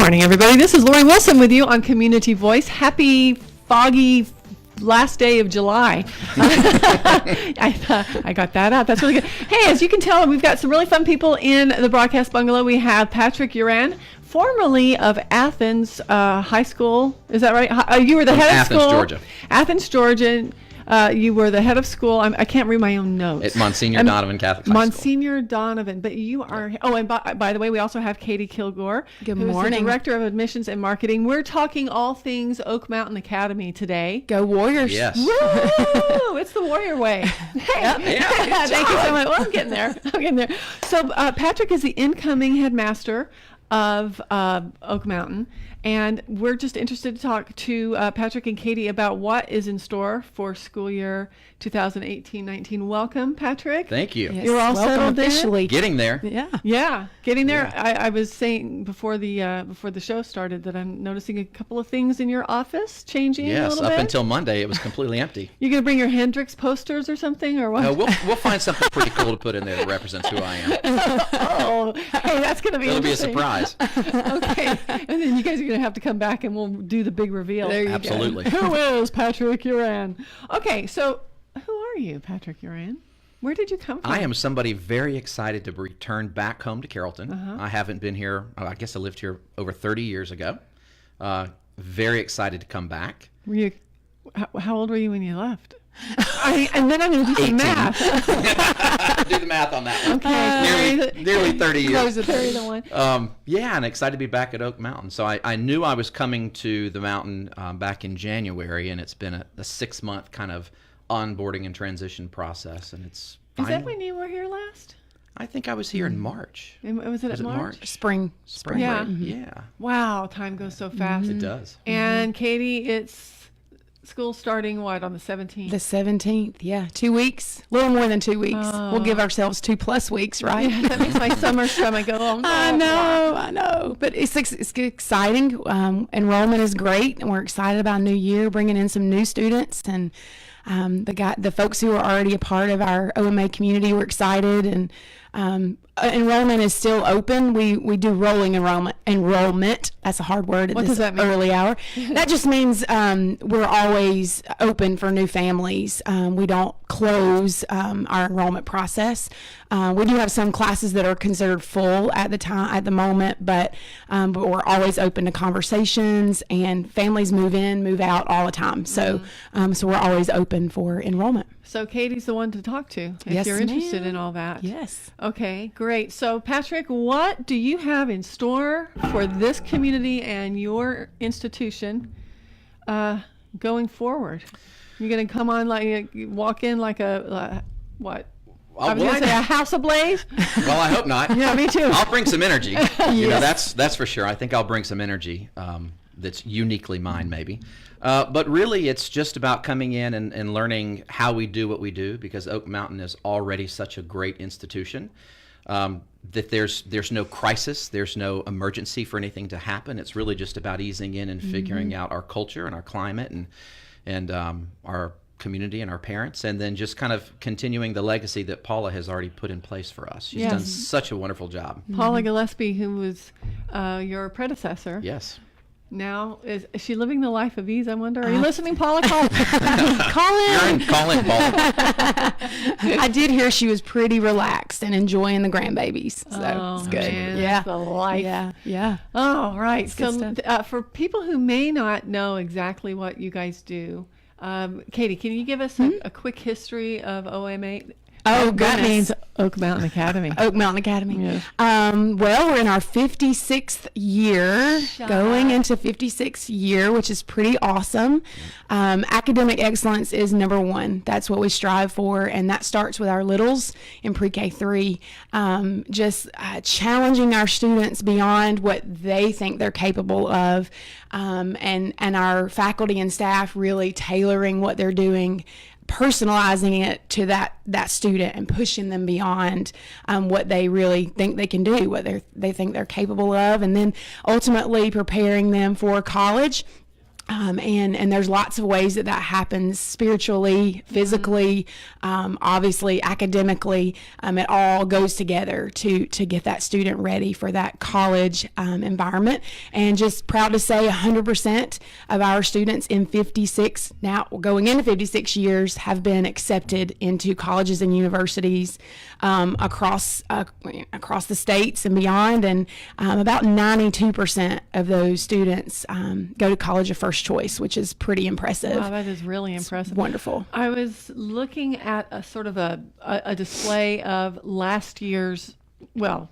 morning, everybody. This is Lori Wilson with you on Community Voice. Happy foggy last day of July. I got that out. That's really good. Hey, as you can tell, we've got some really fun people in the broadcast bungalow. We have Patrick Yuran, formerly of Athens High School. Is that right? You were the head of Athens, school. Georgia. Athens, Georgia. You were the head of school. I can't read my own notes. At Monsignor Donovan Catholic High School. Monsignor Donovan. But you are... Oh, and by the way, we also have Katie Kilgore. Good who's morning. the Director of Admissions and Marketing. We're talking all things Oak Mountain Academy today. Go Warriors. Yes. Woo! It's the Warrior way. Hey. Yeah. Thank you so much. Well, I'm getting there. So Patrick is the incoming headmaster of Oak Mountain. And we're just interested to talk to Patrick and Katie about what is in store for school year 2018-19. Welcome, Patrick. Thank you. Yes. You're all Welcome settled in? officially. Getting there. Yeah. Getting there. Yeah. I was saying before the show started that I'm noticing a couple of things in your office changing a Yes. little Up bit. until Monday, it was completely empty. You gonna bring your Hendrix posters or something, or what? We'll find something pretty cool to put in there that represents who I am. Oh, hey, that's gonna be It'll be a interesting. surprise. Okay, and then you guys are gonna have to come back and we'll do the big reveal. There you Absolutely. Who is Patrick Yuran? Okay, so who are you, Patrick Yuran? Where did you come from? I am somebody very excited to return back home to Carrollton. I haven't been here. I guess I lived here over 30 years ago. Very excited to come back. Were you? How old were you when you left? And then I'm going to do some 18. math. Do the math on that one. Okay. Nearly 30 years. Close to 30 to 1. Yeah, and excited to be back at Oak Mountain. So I knew I was coming to the mountain back in January, and it's been a 6-month kind of onboarding and transition process, and it's Is fine. that when you were here last? I think I was here in March. Was it Was at it March? March? Spring. Yeah. break. Yeah, Wow, time goes so fast. it does. And Katie, it's school starting what, on the 17th? The 17th. Yeah. 2 weeks. A little more than 2 weeks. We'll give ourselves 2+ weeks, right? Yeah, that makes my summer stomach go, oh, no. I know. But it's exciting. Enrollment is great, and we're excited about a new year, bringing in some new students, and the folks who are already a part of our OMA community were excited, and enrollment is still open. We do rolling enrollment. That's a hard word at What this does that mean? early hour. That just means we're always open for new families. We don't close our enrollment process. We do have some classes that are considered full at the moment, but we're always open to conversations, and families move in, move out all the time. So so we're always open for enrollment. So Katie's the one to talk to if Yes, you're interested ma'am. in all that. Yes. Okay, great. So Patrick, what do you have in store for this community and your institution going forward? You're going to come on walk in like a what? I was going to say a house ablaze. Well, I hope not. Yeah, me too. I'll bring some energy. You know, that's for sure. I think I'll bring some energy that's uniquely mine, maybe. But really, it's just about coming in and learning how we do what we do, because Oak Mountain is already such a great institution that there's no crisis, there's no emergency for anything to happen. It's really just about easing in and figuring out our culture and our climate and our community and our parents, and then just kind of continuing the legacy that Paula has already put in place for us. She's done such a wonderful job. Paula Gillespie, who was your predecessor. Yes. Now, is she living the life of ease, I wonder? Are you listening, Paula? Call in. Call in, Paula. I did hear she was pretty relaxed and enjoying the grandbabies. So it's good. Man, Yeah. that's the life. Yeah. Oh, right. good So for people who may not know exactly what you guys do, Katie, can you give us a quick history of OMA? Oh, That goodness. means Oak Mountain Academy. Oak Mountain Academy. Yes. Well, we're in our 56th year, Shut going up. into 56th year, which is pretty awesome. Academic excellence is number one. That's what we strive for, and that starts with our littles in pre-K 3. Just challenging our students beyond what they think they're capable of, and our faculty and staff really tailoring what they're doing, personalizing it to that student and pushing them beyond what they really think they can do, what they think they're capable of, and then ultimately preparing them for college. And there's lots of ways that happens spiritually, physically, obviously academically. It all goes together to get that student ready for that college environment. And just proud to say 100% of our students in 56, now going into 56 years, have been accepted into colleges and universities across the states and beyond. And about 92% of those students go to college of first choice, which is pretty impressive. Wow, that is really impressive. Wonderful. I was looking at a sort of a display of last year's, well,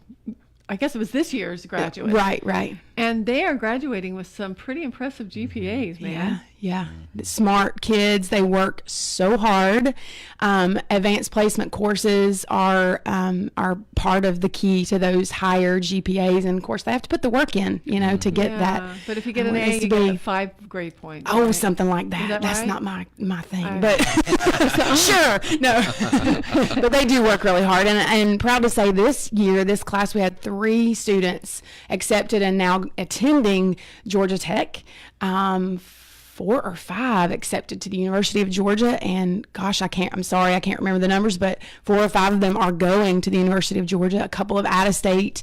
I guess it was this year's graduates. Right. And they are graduating with some pretty impressive GPAs, man. Yeah. Smart kids. They work so hard. Advanced placement courses are part of the key to those higher GPAs, and of course they have to put the work in, to get that. But if you get an A, you get 5 grade points. Oh, right? something like that. That's right? not my thing, but sure, no. But they do work really hard, and proud to say this class, we had 3 students accepted and now attending Georgia Tech. 4 or 5 accepted to the University of Georgia, and gosh, I can't remember the numbers, but 4 or 5 of them are going to the University of Georgia. A couple of out-of-state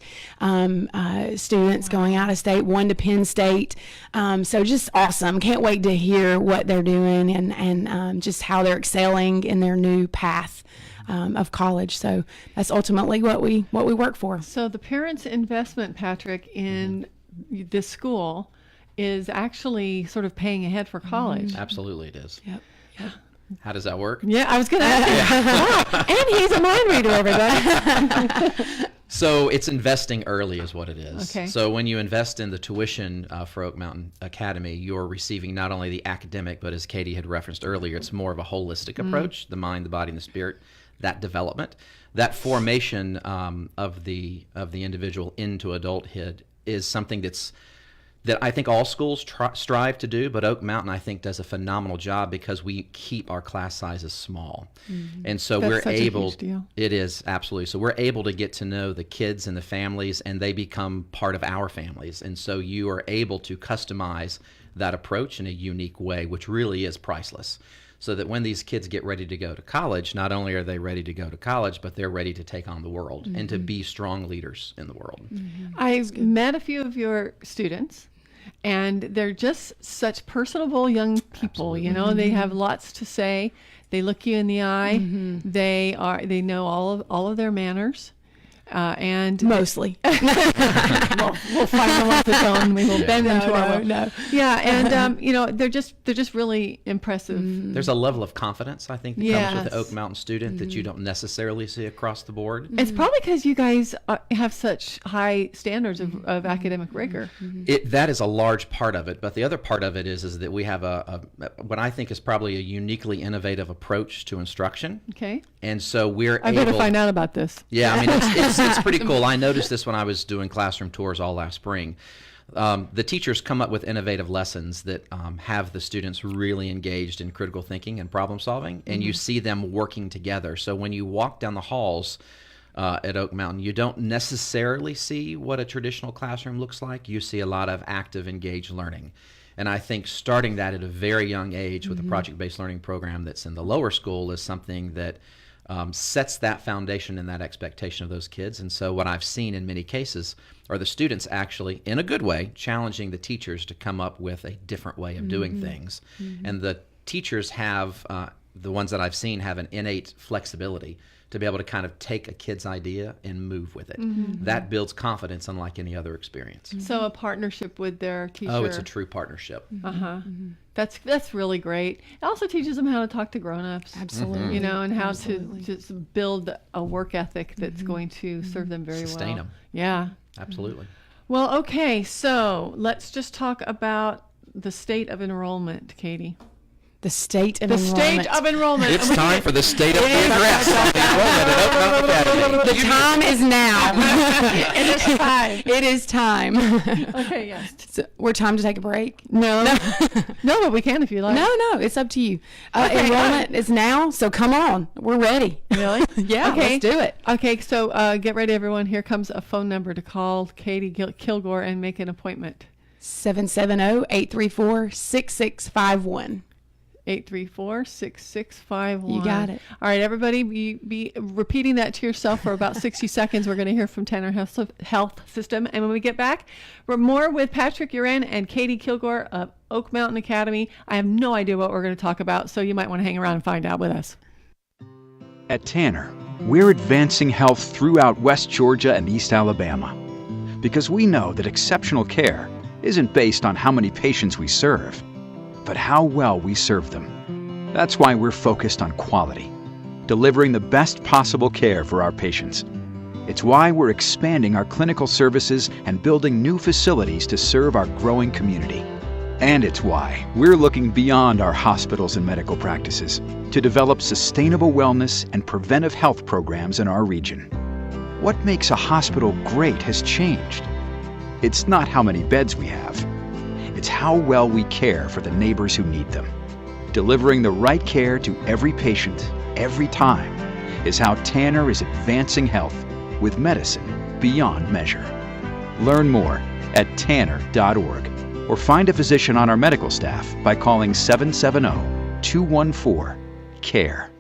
students going out of state, 1 to Penn State. So just awesome. Can't wait to hear what they're doing and just how they're excelling in their new path of college. So that's ultimately what we work for. So the parents' investment, Patrick, in this school is actually sort of paying ahead for college. Absolutely it is. Yep. Yeah. How does that work? Yeah, I was going to ask you. And he's a mind reader, everybody. So it's investing early is what it is. Okay. So when you invest in the tuition for Oak Mountain Academy, you're receiving not only the academic, but as Katie had referenced earlier, it's more of a holistic approach, the mind, the body, and the spirit, that development. That formation of the individual into adulthood is something that I think all schools strive to do, but Oak Mountain, I think, does a phenomenal job because we keep our class sizes small. And so That's we're such a able, huge deal. it is, absolutely. So we're able to get to know the kids and the families, and they become part of our families. And so you are able to customize that approach in a unique way, which really is priceless. So that when these kids get ready to go to college, not only are they ready to go to college, but they're ready to take on the world and to be strong leaders in the world. I've met a few of your students, and they're just such personable young people. Absolutely. They have lots to say. They look you in the eye. They know all of their manners. And Mostly. we'll find them off the phone. We will bend them to our will. No. Yeah, and they're just really impressive. There's a level of confidence, I think, that comes with the Yes. Oak Mountain student that you don't necessarily see across the board. It's probably because you guys have such high standards of academic rigor. That is a large part of it, but the other part of it is that we have what I think is probably a uniquely innovative approach to instruction. Okay, And so we're I better find out about this. Yeah, I mean, it's pretty cool. I noticed this when I was doing classroom tours all last spring. The teachers come up with innovative lessons that have the students really engaged in critical thinking and problem solving, and you see them working together. So when you walk down the halls at Oak Mountain, you don't necessarily see what a traditional classroom looks like. You see a lot of active, engaged learning. And I think starting that at a very young age with a project-based learning program that's in the lower school is something that sets that foundation and that expectation of those kids. And so what I've seen in many cases are the students actually, in a good way, challenging the teachers to come up with a different way of doing things. And the teachers have, the ones that I've seen, have an innate flexibility to be able to kind of take a kid's idea and move with it. That builds confidence unlike any other experience. So a partnership with their teacher. Oh, it's a true partnership. That's really great. It also teaches them how to talk to grown-ups. Absolutely. And how Absolutely. to just build a work ethic that's going to serve them very Sustain well. them. Yeah. Absolutely. Well, okay. So let's just talk about the state of enrollment, Katie. The state of The enrollment. state of enrollment. It's time for the state of the address on the enrollment at Oak Mountain Academy. The time is now. It is time. It is time. Okay, yes. So we're time to take a break. No, but we can if you like. No, it's up to you. Okay, Enrollment is now, so come on. We're ready. Really? Yeah, Okay. let's do it. Okay, so get ready, everyone. Here comes a phone number to call Katie Kilgore and make an appointment. 770-834-6651. 834-6651. You got it. All right, everybody, be repeating that to yourself for about 60 seconds. We're going to hear from Tanner Health System. And when we get back, we're more with Patrick Yuran and Katie Kilgore of Oak Mountain Academy. I have no idea what we're going to talk about, so you might want to hang around and find out with us. At Tanner, we're advancing health throughout West Georgia and East Alabama because we know that exceptional care isn't based on how many patients we serve, but how well we serve them. That's why we're focused on quality, delivering the best possible care for our patients. It's why we're expanding our clinical services and building new facilities to serve our growing community. And it's why we're looking beyond our hospitals and medical practices to develop sustainable wellness and preventive health programs in our region. What makes a hospital great has changed. It's not how many beds we have. It's how well we care for the neighbors who need them. Delivering the right care to every patient, every time, is how Tanner is advancing health with medicine beyond measure. Learn more at tanner.org or find a physician on our medical staff by calling 770-214-CARE.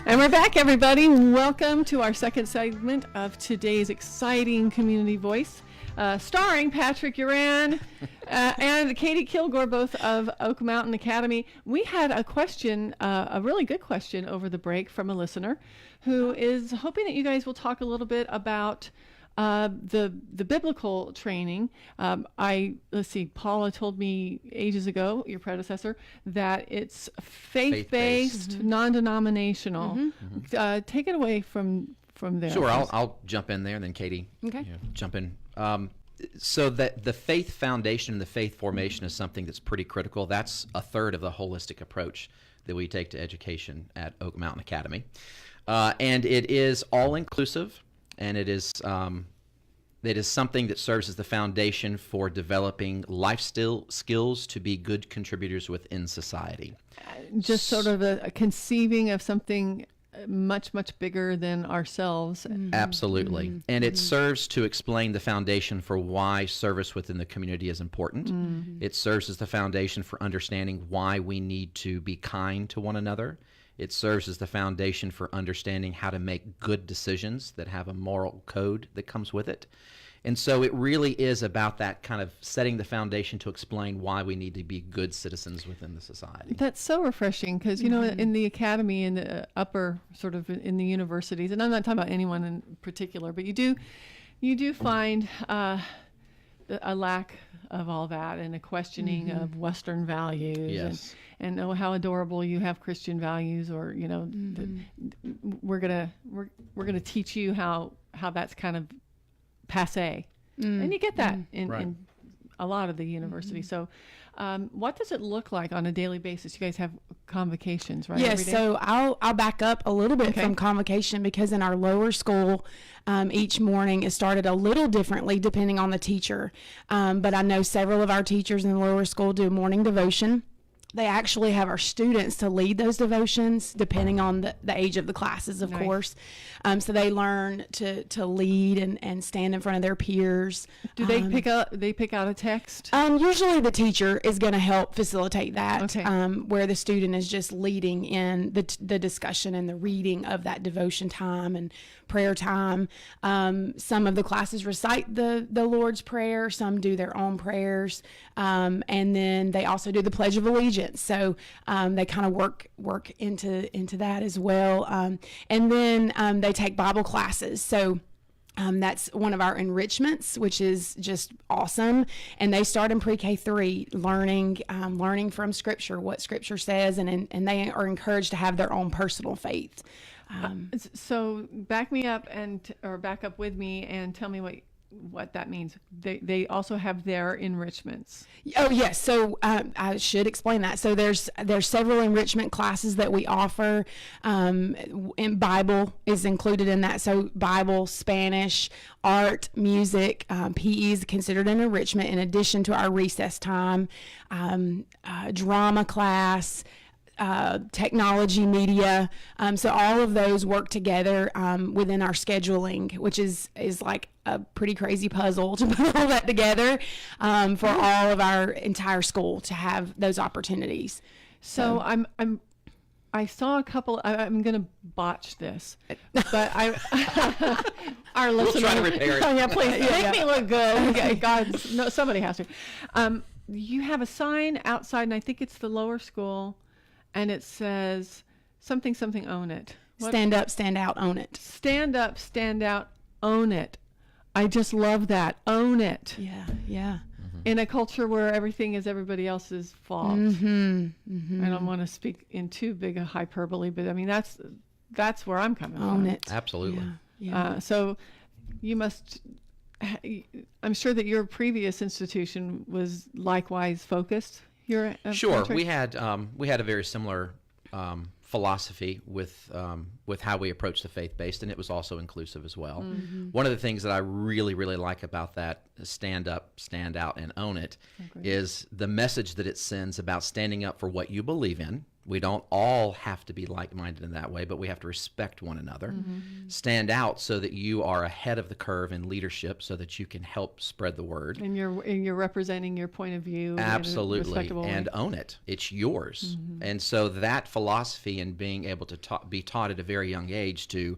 And we're back, everybody. Welcome to our second segment of today's exciting Community Voice, starring Patrick Yuran and Katie Kilgore, both of Oak Mountain Academy. We had a question, a really good question over the break from a listener who is hoping that you guys will talk a little bit about the biblical training. Let's see, Paula told me ages ago, your predecessor, that it's faith-based, non-denominational. Take it away from there. Sure, I'll jump in there, and then Katie, Okay. jump in. So that the faith foundation and the faith formation is something that's pretty critical. That's a third of the holistic approach that we take to education at Oak Mountain Academy. And it is all-inclusive. And it is something that serves as the foundation for developing life skills to be good contributors within society. Just sort of a conceiving of something much, much bigger than ourselves. Absolutely. And it serves to explain the foundation for why service within the community is important. It serves as the foundation for understanding why we need to be kind to one another. It serves as the foundation for understanding how to make good decisions that have a moral code that comes with it. And so it really is about that kind of setting the foundation to explain why we need to be good citizens within the society. That's so refreshing because, you know, in the academy and the upper sort of in the universities, and I'm not talking about anyone in particular, but you do find a lack of all that and a questioning of Western values. Yes. And oh, how adorable you have Christian values, or you know, we're gonna teach you how that's kind of passé, and you get that in a lot of the universities. So, what does it look like on a daily basis? You guys have convocations, right? Yes, every day? so I'll back up a little bit from convocation because in our lower school, each morning is started a little differently depending on the teacher. But I know several of our teachers in the lower school do morning devotion. They actually have our students to lead those devotions depending on the age of the classes, of course. So they learn to lead and stand in front of their peers. Do they pick out a text? Usually the teacher is going to help facilitate that, Okay. where the student is just leading in the discussion and the reading of that devotion time and prayer time. Some of the classes recite the Lord's Prayer. Some do their own prayers. And then they also do the Pledge of Allegiance. So they kind of work into that as well. And then they take Bible classes. So that's one of our enrichments, which is just awesome. And they start in pre-K 3, learning from Scripture, what Scripture says, and they are encouraged to have their own personal faith. So back me up or back up with me and tell me what that means. They also have their enrichments. Oh yes, so I should explain that. So there's several enrichment classes that we offer, and Bible is included in that. So Bible, Spanish, art, music, PE is considered an enrichment in addition to our recess time, drama class, technology, media. So all of those work together within our scheduling, which is like a pretty crazy puzzle to put all that together for all of our entire school to have those opportunities. So I saw a couple. I'm going to botch this, but our listeners. We'll try to repair it. Oh, yeah, please make me look good. Okay, God, no, somebody has to. You have a sign outside, and I think it's the lower school, and it says something, own it. What? Stand up, stand out, own it. Stand up, stand out, own it. I just love that. Own it. Yeah, yeah. In a culture where everything is everybody else's fault. I don't want to speak in too big a hyperbole, but I mean that's where I'm coming from. Own it. Absolutely. Yeah. So you must. I'm sure that your previous institution was likewise focused. Sure, Patrick? we had a very similar philosophy with how we approach the faith-based, and it was also inclusive as well. One of the things that I really, really like about that stand up, stand out, and own it is the message that it sends about standing up for what you believe in. We don't all have to be like-minded in that way, but we have to respect one another. Stand out so that you are ahead of the curve in leadership so that you can help spread the word. And you're representing your point of view. Absolutely. And own it. It's yours. And so that philosophy and being able to be taught at a very young age to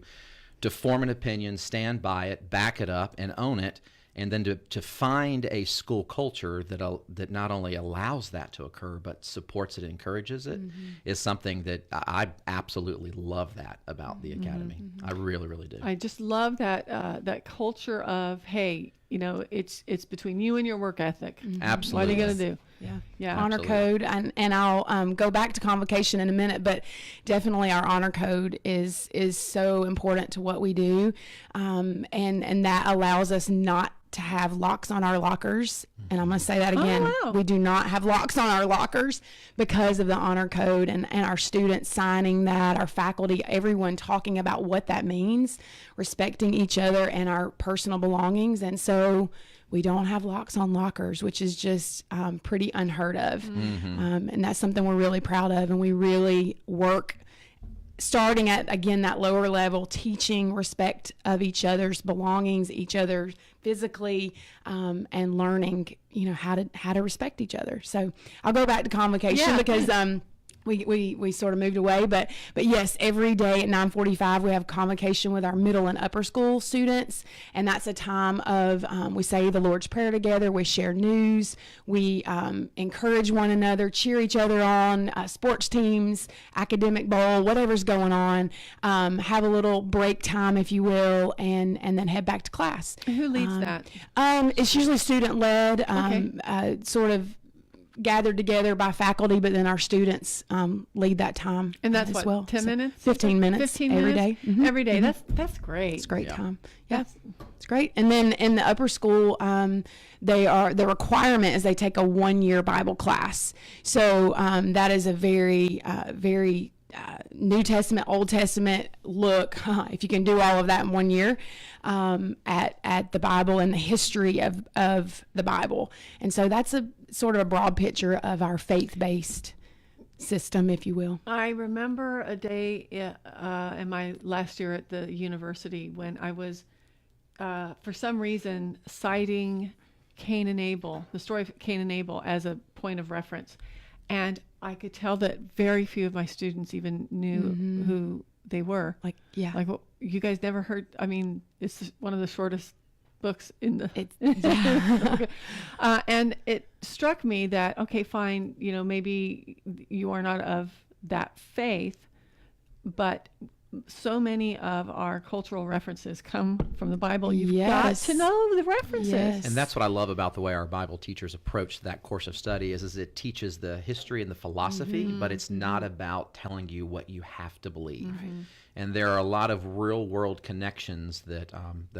form an opinion, stand by it, back it up, and own it, and then to find a school culture that not only allows that to occur but supports it, encourages it, is something that I absolutely love that about the academy. I really, really do. I just love that that culture of, hey, it's between you and your work ethic. Absolutely. What are you going to do? Yeah. Honor Absolutely. code, and I'll go back to convocation in a minute, but definitely our honor code is so important to what we do, and that allows us not to have locks on our lockers. And I'm going to say that again. Oh, wow. We do not have locks on our lockers because of the honor code and our students signing that, our faculty, everyone talking about what that means, respecting each other and our personal belongings. And so we don't have locks on lockers, which is just pretty unheard of. And that's something we're really proud of. And we really work starting at, again, that lower level, teaching respect of each other's belongings, each other physically, and learning, how to respect each other. So I'll go back to convocation because we sort of moved away, but yes, every day at 9:45 we have convocation with our middle and upper school students, and that's a time of we say the Lord's Prayer together, we share news, we encourage one another, cheer each other on, sports teams, academic bowl, whatever's going on, have a little break time, if you will, and then head back to class. Who leads that? It's usually student led, sort of gathered together by faculty, but then our students lead that time. And that's as what, well. 10 minutes? 15 minutes 15 every minutes? day. Every day. That's great. It's a great time. Yeah, That's- it's great. And then in the upper school, the requirement is they take a 1-year Bible class. So that is a very New Testament, Old Testament look, if you can do all of that in 1 year, at the Bible and the history of the Bible. And so that's a sort of a broad picture of our faith-based system, if you will. I remember a day in my last year at the university when I was, for some reason, citing Cain and Abel, the story of Cain and Abel, as a point of reference. And I could tell that very few of my students even knew who they were. Like, yeah. Like, well, you guys never heard? I mean, it's one of the shortest books in the. And it struck me that, okay, fine, maybe you are not of that faith, but so many of our cultural references come from the Bible. You've got to know the references. Yes. And that's what I love about the way our Bible teachers approach that course of study is it teaches the history and the philosophy, but it's not about telling you what you have to believe. And there are a lot of real world connections that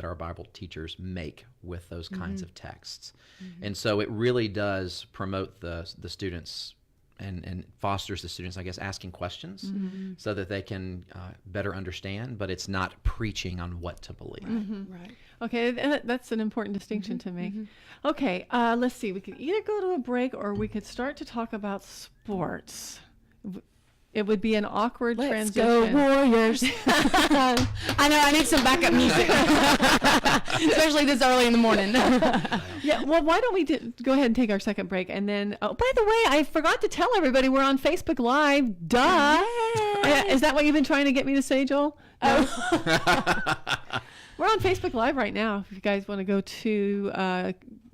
our Bible teachers make with those kinds of texts. And so it really does promote the students and fosters the students, I guess, asking questions so that they can better understand, but it's not preaching on what to believe. Right. Okay, that's an important distinction to make. Okay, let's see. We could either go to a break or we could start to talk about sports. it would be an awkward Let's transition. go Warriors. I know, I need some backup music. Especially this early in the morning. Yeah, well, why don't we go ahead and take our second break, and then, oh, by the way, I forgot to tell everybody we're on Facebook Live. Duh. Is that what you've been trying to get me to say, Joel? No? We're on Facebook Live right now. If you guys want to go to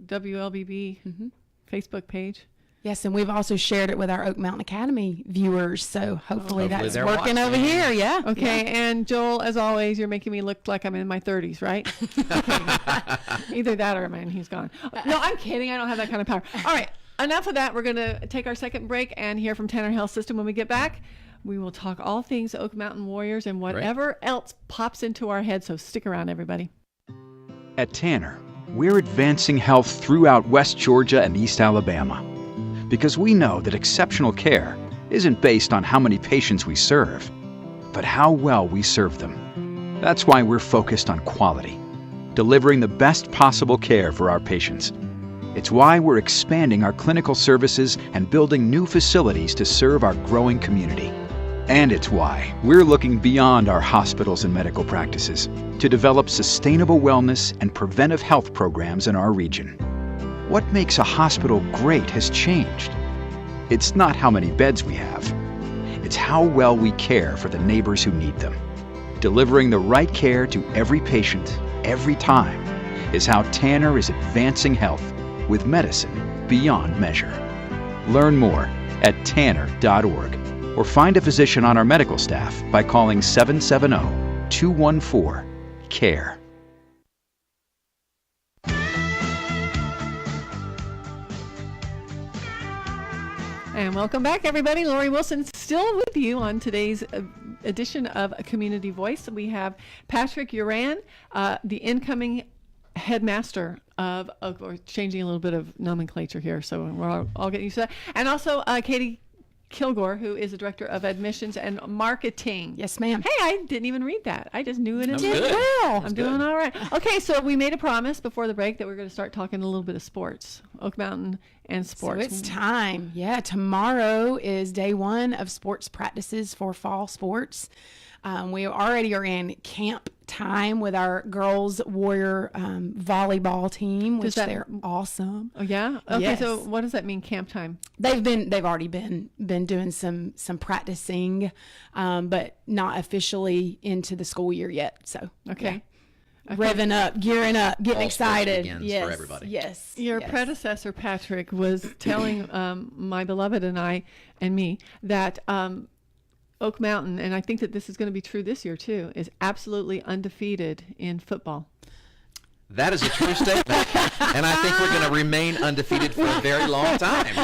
WLBB Facebook page. Yes, and we've also shared it with our Oak Mountain Academy viewers, so hopefully that's they're working watching. over here. Yeah. Okay, and Joel, as always, you're making me look like I'm in my 30s, right? Okay. Either that or man, he's gone. No, I'm kidding. I don't have that kind of power. All right, enough of that. We're going to take our second break and hear from Tanner Health System. When we get back, we will talk all things Oak Mountain Warriors and whatever else pops into our head. So stick around, everybody. At Tanner, we're advancing health throughout West Georgia and East Alabama. Because we know that exceptional care isn't based on how many patients we serve, but how well we serve them. That's why we're focused on quality, delivering the best possible care for our patients. It's why we're expanding our clinical services and building new facilities to serve our growing community. And it's why we're looking beyond our hospitals and medical practices to develop sustainable wellness and preventive health programs in our region. What makes a hospital great has changed. It's not how many beds we have. It's how well we care for the neighbors who need them. Delivering the right care to every patient, every time, is how Tanner is advancing health with medicine beyond measure. Learn more at tanner.org or find a physician on our medical staff by calling 770-214-CARE. And welcome back, everybody. Lori Wilson still with you on today's edition of A Community Voice. We have Patrick Yuran, the incoming headmaster of Oak. We're changing a little bit of nomenclature here, so we're all getting used to that. And also Katie Kilgore, who is the director of admissions and marketing. Yes, ma'am. Hey, I didn't even read that. I just knew it. That was did good. well. That was I'm doing good. all right. Okay, so we made a promise before the break that we're going to start talking a little bit of sports, Oak Mountain and sports. So it's time. Yeah, tomorrow is day one of sports practices for fall sports. We already are in camp time with our girls Warrior volleyball team, which they're awesome. Oh yeah. Okay. Yes. So what does that mean? Camp time. They've already been doing some practicing, but not officially into the school year yet. So Okay. yeah. Revving up, gearing up, getting Fall sports excited. begins Yes, for everybody. yes. Your yes. predecessor Patrick was telling my beloved and me that Oak Mountain, and I think that this is going to be true this year too, is absolutely undefeated in football. That is a true statement. And I think we're going to remain undefeated for a very long time.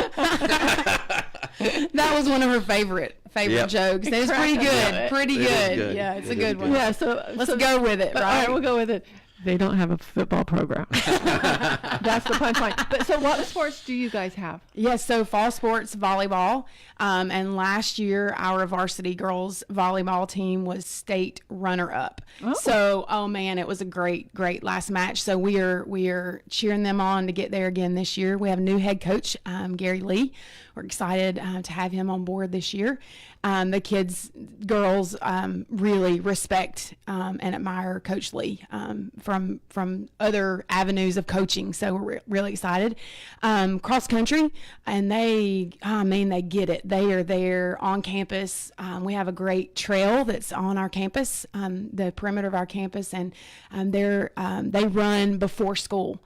That was one of her favorite Yep. jokes. It was pretty good. Pretty It is good. good. Yeah, it's It a is good one. good. Yeah. So Let's go with it, All right? right, we'll go with it. They don't have a football program. That's the punchline. But so what sports do you guys have? Yes, so fall sports volleyball, and last year our varsity girls volleyball team was state runner-up. Oh. So, oh man, it was a great last match. So we are cheering them on to get there again this year. We have a new head coach, Gary Lee. We're excited to have him on board this year. The girls really respect and admire Coach Lee from other avenues of coaching. So we're really excited. Cross country, and they get it. They are there on campus. We have a great trail that's on our campus, the perimeter of our campus, and they run before school.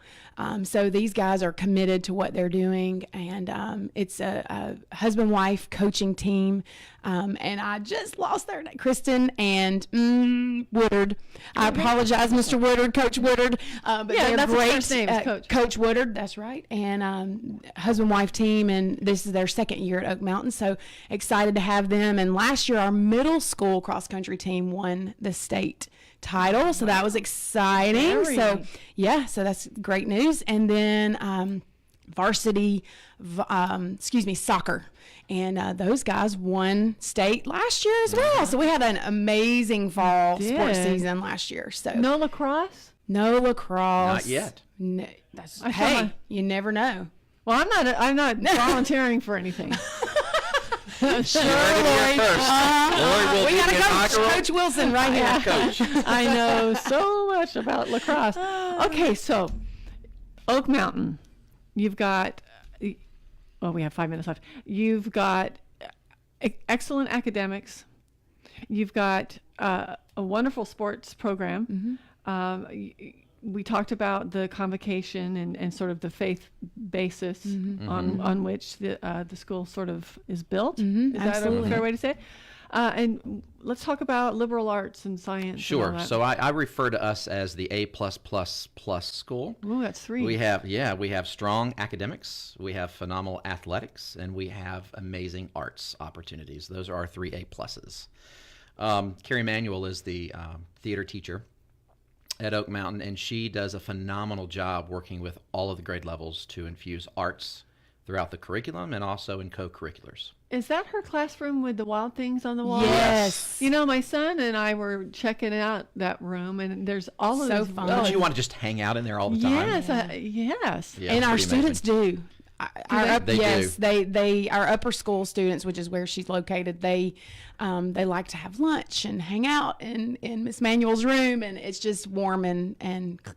So these guys are committed to what they're doing, and it's a husband-wife coaching team. And I just lost their name, Kristen and Woodard. I apologize, Mr. Woodard, Coach Woodard. But Yeah, they're that's his great. first name is Coach. Coach Woodard, that's right. And husband-wife team, and this is their second year at Oak Mountain. So excited to have them. And last year, our middle school cross-country team won the state title, so that was exciting. So yeah, so that's great news. And then varsity soccer, and those guys won state last year as well. So we had an amazing fall sports season last year. So No lacrosse? no lacrosse, Not yet. No, that's I saw hey, my- you never know. Well, I'm not volunteering for anything. Sure, Lori. Lori. Lori will We give got you a an coach, inaugural- Coach Wilson, right here. Coach. I know so much about lacrosse. Okay, so Oak Mountain, you've got, well, we have 5 minutes left. You've got excellent academics. You've got a wonderful sports program. We talked about the convocation and sort of the faith basis on which the school sort of is built. Is that a absolutely. fair way to say it? And let's talk about liberal arts and science. and all Sure. that. So I refer to us as the A+++ school. Ooh, that's 3. We have strong academics, we have phenomenal athletics, and we have amazing arts opportunities. Those are our 3 A+. Carrie Manuel is the theater teacher at Oak Mountain, and she does a phenomenal job working with all of the grade levels to infuse arts throughout the curriculum and also in co-curriculars. Is that her classroom with the wild things on the wall? Yes. You know, my son and I were checking out that room, and there's all of So these. fun. Don't you want to just hang out in there all the time? Yes, yes. Yeah, And it's our pretty students amazing. do. They yes, do. they our upper school students, which is where she's located. They like to have lunch and hang out in Miss Manuel's room, and it's just warm and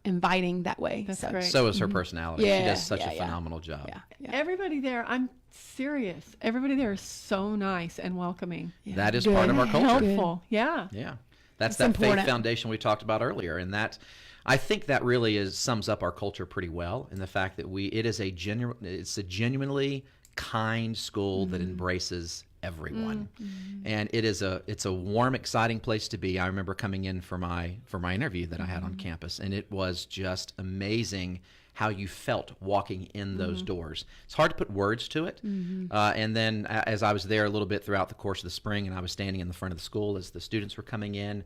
inviting that way. That's so, great. So is her personality. She Yeah, does such yeah, a yeah. phenomenal job. Yeah, yeah. Everybody there, I'm serious. Everybody there is so nice and welcoming. That is Good. part of our culture. Helpful. Yeah. Yeah. That's It's that important. faith foundation we talked about earlier. And that, I think that really sums up our culture pretty well in the fact that it's a genuinely kind school that embraces everyone. And it's a warm, exciting place to be. I remember coming in for my interview that I had on campus, and it was just amazing how you felt walking in those doors. It's hard to put words to it. And then as I was there a little bit throughout the course of the spring, and I was standing in the front of the school as the students were coming in,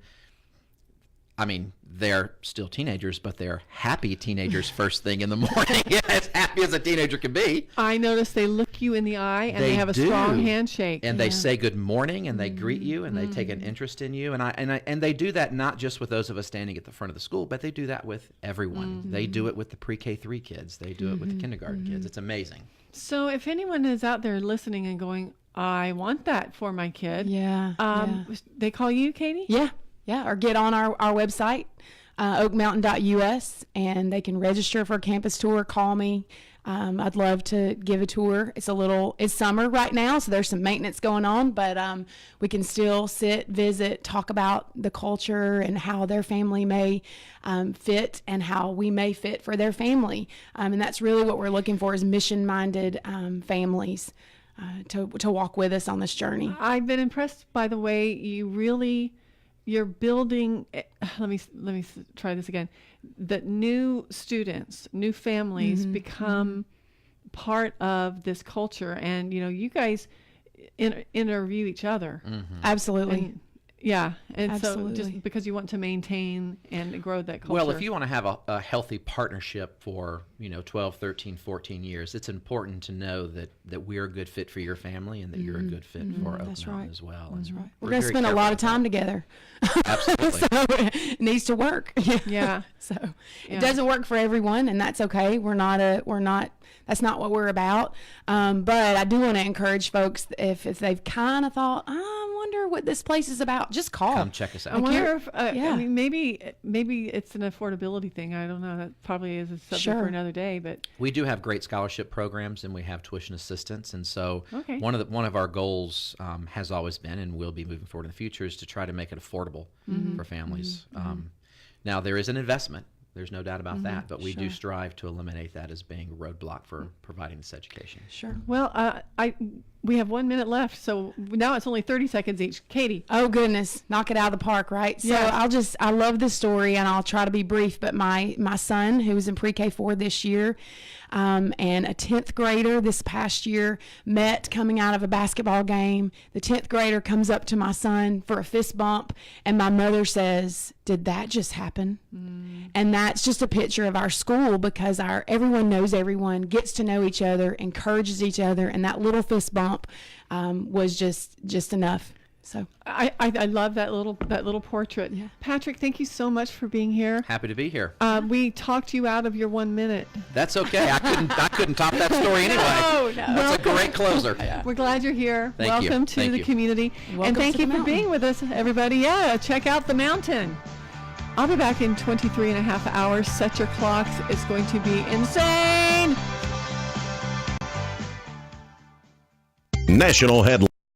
I mean, they're still teenagers, but they're happy teenagers first thing in the morning. As happy as a teenager can be. I noticed they look you in the eye and they have a do. strong handshake. And they say good morning, and they greet you, and they take an interest in you. And they do that not just with those of us standing at the front of the school, but they do that with everyone. They do it with the pre-K3 kids. They do it with the kindergarten kids. It's amazing. So if anyone is out there listening and going, I want that for my kid. Yeah, They call you, Katie? yeah. Or get on our website, oakmountain.us, and they can register for a campus tour. Call me. I'd love to give a tour. It's summer right now, so there's some maintenance going on, but we can still sit, visit, talk about the culture and how their family may fit and how we may fit for their family. And that's really what we're looking for, is mission-minded families to walk with us on this journey. I've been impressed by the way you're building. Let me try this again. That new students, new families become part of this culture, and you guys interview each other. Absolutely. And, yeah, and Absolutely. so just because you want to maintain and grow that culture. Well, if you want to have a healthy partnership for 12, 13, 14 years, it's important to know that we're a good fit for your family and that you're a good fit for Oak That's Mountain right. as well. That's And right. we're We're going to very spend a careful lot of about time together. that. Absolutely. So it needs to work. Yeah. So Yeah. it doesn't work for everyone, and that's okay. That's not what we're about. But I do want to encourage folks, if they've kind of thought, I wonder what this place is about, just call. Come check us I out. wonder if yeah. I mean maybe it's an affordability thing. I don't know. That probably is a subject Sure. for another day. But We do have great scholarship programs, and we have tuition assistance. And so Okay. one of our goals has always been, and will be moving forward in the future, is to try to make it affordable for families. Now, there is an investment. There's no doubt about that, but we do strive to eliminate that as being a roadblock for providing this education. Sure. well, we have 1 minute left, so now it's only 30 seconds each. Katie. Oh goodness, knock it out of the park, right? So Yeah. I love this story, and I'll try to be brief, but my son, who was in pre-K4 this year, and a 10th grader this past year, met coming out of a basketball game. The 10th grader comes up to my son for a fist bump, and my mother says, "Did that just happen?" And that's just a picture of our school, because everyone knows everyone, gets to know each other, encourages each other, and that little fist bump was just enough. So I love that little portrait. Yeah. Patrick, thank you so much for being here. Happy to be here. We talked you out of your 1 minute. That's okay. I couldn't top that story anyway. No. That's a great closer. We're glad you're here. Thank you. Welcome to Thank the you. community. Welcome and thank to you the for mountain. being with us, everybody. Yeah, check out the mountain. I'll be back in 23 and a half hours. Set your clocks. It's going to be insane. National headline.